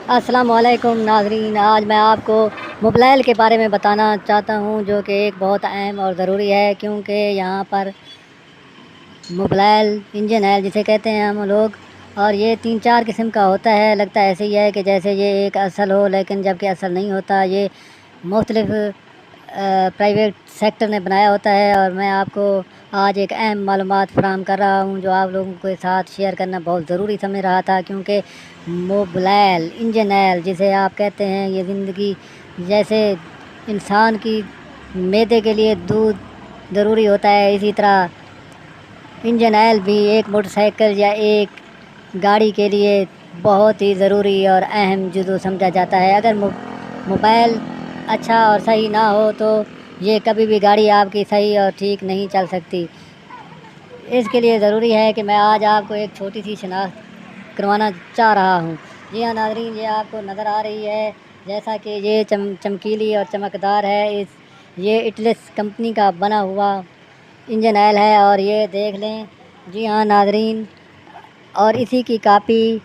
السلام علیکم ناظرین، آج میں آپ کو موبائل کے بارے میں بتانا چاہتا ہوں، جو کہ ایک بہت اہم اور ضروری ہے، کیونکہ یہاں پر موبائل انجن ہے جسے کہتے ہیں ہم لوگ، اور یہ 3-4 قسم کا ہوتا ہے۔ لگتا ایسے ہی ہے کہ جیسے یہ ایک اصل ہو، لیکن جب کہ اصل نہیں ہوتا۔ یہ مختلف پرائیویٹ سیکٹر نے بنایا ہوتا ہے، اور میں آپ کو آج ایک اہم معلومات فراہم کر رہا ہوں جو آپ لوگوں کے ساتھ شیئر کرنا بہت ضروری سمجھ رہا تھا، کیونکہ موبائل انجن جسے آپ کہتے ہیں، یہ زندگی جیسے انسان کی معدے کے لیے دودھ ضروری ہوتا ہے، اسی طرح انجن آئل بھی ایک موٹر سائیکل یا ایک گاڑی کے لیے بہت ہی ضروری اور اہم جزو سمجھا جاتا ہے۔ اگر موبائل اچھا اور صحیح نہ ہو تو یہ کبھی بھی گاڑی آپ کی صحیح اور ٹھیک نہیں چل سکتی۔ اس کے لیے ضروری ہے کہ میں آج آپ کو ایک چھوٹی سی شناخت کروانا چاہ رہا ہوں۔ جی ہاں ناظرین، یہ آپ کو نظر آ رہی ہے جیسا کہ یہ چمکیلی اور چمکدار ہے۔ یہ اٹلس کمپنی کا بنا ہوا انجن آئل ہے، اور یہ دیکھ لیں۔ جی ہاں ناظرین، اور اسی کی کاپی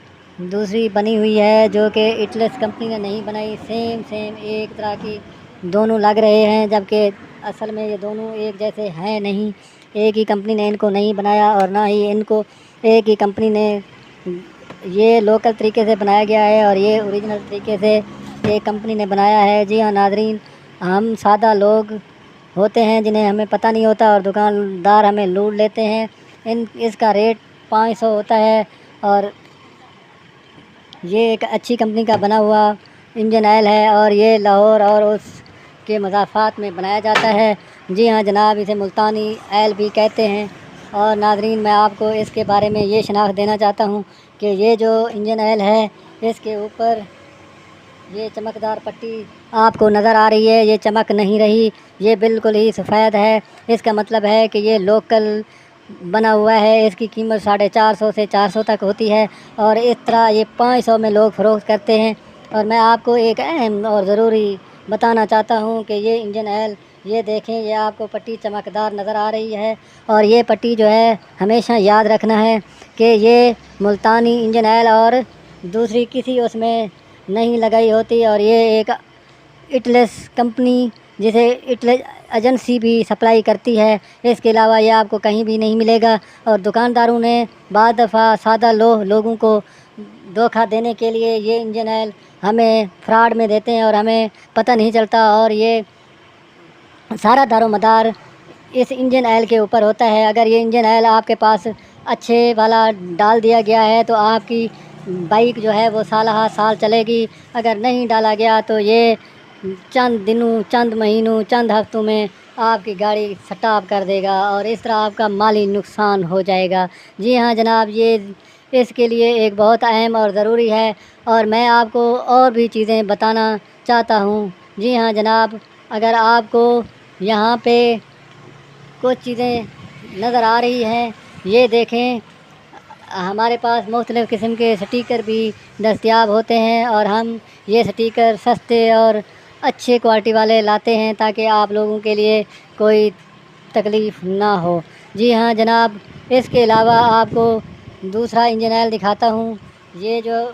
دوسری بنی ہوئی ہے جو کہ اٹلس کمپنی نے نہیں بنائی۔ سیم ایک طرح کی دونوں لگ رہے ہیں، جبکہ اصل میں یہ دونوں ایک جیسے ہیں نہیں۔ ایک ہی کمپنی نے ان کو نہیں بنایا، اور نہ ہی ان کو ایک ہی کمپنی نے یہ لوکل طریقے سے بنایا گیا ہے، اور یہ اوریجنل طریقے سے ایک کمپنی نے بنایا ہے۔ جی ہاں ناظرین، ہم سادہ لوگ ہوتے ہیں جنہیں ہمیں پتہ نہیں ہوتا، اور دکاندار ہمیں لوٹ لیتے ہیں۔ اس کا ریٹ 500 ہوتا ہے، اور یہ ایک اچھی کمپنی کا بنا ہوا انجن آئل ہے، اور یہ لاہور اور اس کے مضافات میں بنایا جاتا ہے۔ جی ہاں جناب، اسے ملتانی آئل بھی کہتے ہیں۔ اور ناظرین، میں آپ کو اس کے بارے میں یہ شناخت دینا چاہتا ہوں کہ یہ جو انجن آئل ہے، اس کے اوپر یہ چمکدار پٹی آپ کو نظر آ رہی ہے، یہ چمک نہیں رہی، یہ بالکل ہی سفید ہے۔ اس کا مطلب ہے کہ یہ لوکل بنا ہوا ہے۔ اس کی قیمت 450 سے 400 تک ہوتی ہے، اور اس طرح یہ 500 میں لوگ فروخت کرتے ہیں۔ اور میں آپ کو ایک اہم اور ضروری بتانا چاہتا ہوں کہ یہ انجن آئل، یہ دیکھیں، یہ آپ کو پٹی چمکدار نظر آ رہی ہے، اور یہ پٹی جو ہے ہمیشہ یاد رکھنا ہے کہ یہ ملتانی انجن آئل اور دوسری کسی اس میں نہیں لگائی ہوتی، اور یہ ایک اٹلس کمپنی جسے اٹلس ایجنسی بھی سپلائی کرتی ہے۔ اس کے علاوہ یہ آپ کو کہیں بھی نہیں ملے گا، اور دکانداروں نے بعض دفعہ سادہ لوگوں کو دھوکہ دینے کے لیے یہ انجن آئل ہمیں فراڈ میں دیتے ہیں، اور ہمیں پتہ نہیں چلتا، اور یہ سارا دار و مدار اس انجن آئل کے اوپر ہوتا ہے۔ اگر یہ انجن آئل آپ کے پاس اچھے والا ڈال دیا گیا ہے تو آپ کی بائک جو ہے وہ سالہ سال چلے گی۔ اگر نہیں ڈالا گیا تو یہ چند دنوں، چند مہینوں، چند ہفتوں میں آپ کی گاڑی سٹاپ کر دے گا، اور اس طرح آپ کا مالی نقصان ہو جائے گا۔ جی ہاں جناب، یہ اس کے لیے ایک بہت اہم اور ضروری ہے، اور میں آپ کو اور بھی چیزیں بتانا چاہتا ہوں۔ جی ہاں جناب، اگر آپ کو یہاں پہ کچھ چیزیں نظر آ رہی ہیں، یہ دیکھیں، ہمارے پاس مختلف قسم کے سٹیکر بھی دستیاب ہوتے ہیں، اور ہم یہ سٹیکر سستے اور اچھے کوالٹی والے لاتے ہیں تاکہ آپ لوگوں کے لیے کوئی تکلیف نہ ہو۔ جی ہاں جناب، اس کے علاوہ آپ کو دوسرا انجن آئل دکھاتا ہوں۔ یہ جو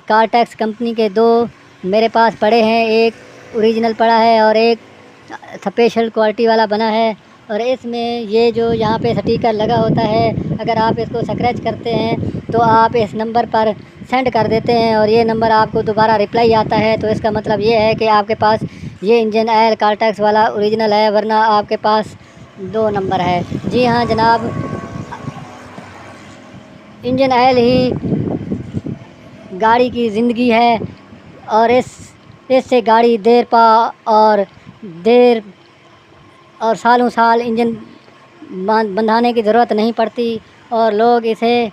کارٹیکس کمپنی کے دو میرے پاس پڑے ہیں، ایک اوریجنل پڑا ہے اور ایک اسپیشل کوالٹی والا بنا ہے، اور اس میں یہ جو یہاں پہ سٹیکر لگا ہوتا ہے، اگر آپ اس کو سکریچ کرتے ہیں تو آپ اس نمبر پر سینڈ کر دیتے ہیں، اور یہ نمبر آپ کو دوبارہ رپلائی آتا ہے، تو اس کا مطلب یہ ہے کہ آپ کے پاس یہ انجن آئل کارٹیکس والا اوریجنل ہے، ورنہ آپ کے پاس 2 نمبر ہے۔ جی ہاں جناب، انجن آئل ہی گاڑی کی زندگی ہے، اور اس سے گاڑی دیر اور سالوں سال انجن بندھانے کی ضرورت نہیں پڑتی، اور لوگ اسے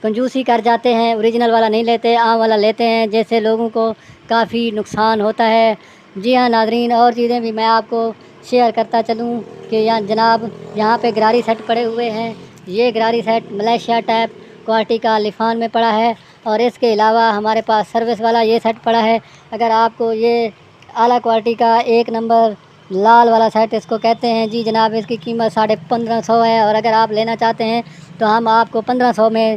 کنجوسی کر جاتے ہیں، اوریجنل والا نہیں لیتے، عام والا لیتے ہیں، جس سے لوگوں کو کافی نقصان ہوتا ہے۔ جی ہاں ناظرین، اور چیزیں بھی میں آپ کو شیئر کرتا چلوں کہ جناب، یہاں پہ گراری سیٹ پڑے ہوئے ہیں۔ یہ گراری سیٹ ملیشیا ٹائپ کوالٹی کا لفان میں پڑا ہے، اور اس کے علاوہ ہمارے پاس سروس والا یہ سیٹ پڑا ہے۔ اگر آپ کو یہ اعلیٰ کوالٹی کا 1 نمبر لال والا سیٹ اس کو کہتے ہیں، جی جناب، اس کی قیمت 1550 ہے، اور اگر آپ لینا چاہتے ہیں تو ہم آپ کو 1500 میں